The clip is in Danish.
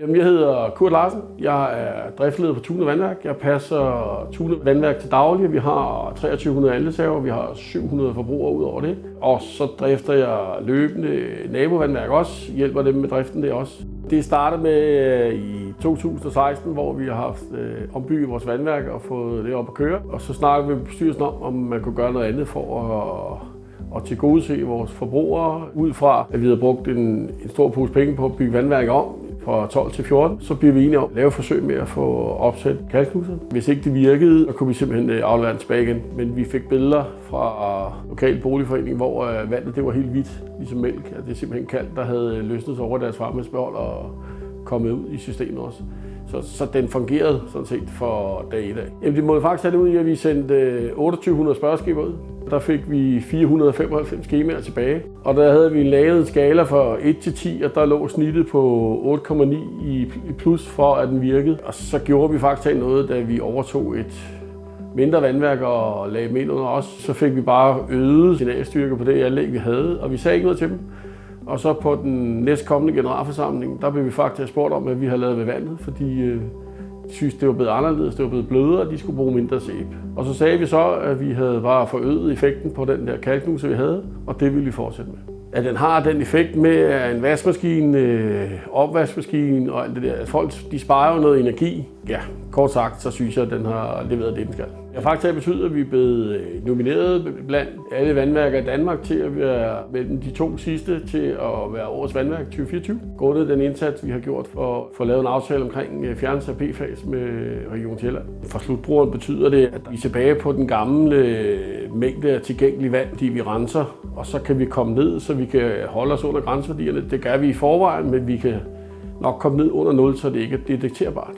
Jamen, jeg hedder Kurt Larsen. Jeg er driftsleder på Tune Vandværk. Jeg passer Tune Vandværk til daglig. Vi har 2300 andelsager, vi har 700 forbrugere ud over det. Og så drifter jeg løbende nabovandværk også, hjælper dem med driften det også. Det startede med i 2016, hvor vi har haft ombygget vores vandværk og fået det op at køre. Og så snakkede vi med bestyrelsen om man kunne gøre noget andet for at tilgodese vores forbrugere. Ud fra, at vi havde brugt en stor pose penge på at bygge vandværket om fra 12 til 14, så bliver vi enige om at lave forsøg med at få opsat kalkknuser. Hvis ikke det virkede, så kunne vi simpelthen aflevere den tilbage igen. Men vi fik billeder fra lokal boligforening, hvor vandet det var helt hvidt, ligesom mælk. Det er simpelthen kalk, der havde løsnet sig over deres varmebeholder og kommet ud i systemet også. Så den fungerede sådan set for dag i dag. Jamen, det må jo faktisk have det ud i, at vi sendte 2800 spørgeskiver ud. Der fik vi 495 skemaer tilbage. Og der havde vi lavet en skala fra 1 til 10, og der lå snittet på 8,9 i plus for, at den virkede. Og så gjorde vi faktisk noget, da vi overtog et mindre vandværk og lagde dem ind under os. Så fik vi bare øget signalstyrke på det anlæg, vi havde, og vi sagde ikke noget til dem. Og så på den næstkommende generalforsamling, der blev vi faktisk spurgt om, hvad vi havde lavet ved vandet, fordi de synes, det var blevet anderledes, det var blevet blødere, og de skulle bruge mindre sæbe. Og så sagde vi så, at vi havde bare forøget effekten på den der kalkknuse, vi havde, og det ville vi fortsætte med. At den har den effekt med, at en vaskemaskine, opvaskemaskine og alt det der, at folk de sparer jo noget energi. Ja, kort sagt, så synes jeg, at den har leveret det, den skal. Det har faktisk betydet, at vi er blevet nomineret blandt alle vandværker i Danmark til at være mellem de 2 sidste til at være årets vandværk 2024. Grundet den indsats, vi har gjort for at få lavet en aftale omkring fjernelse af PFAS med Region Sjælland. For slutbrugeren betyder det, at vi er tilbage på den gamle mængde af tilgængelig vand, fordi vi renser, og så kan vi komme ned, så vi kan holde os under grænseværdierne. Det gør vi i forvejen, men vi kan nok komme ned under 0, så det ikke er detekterbart.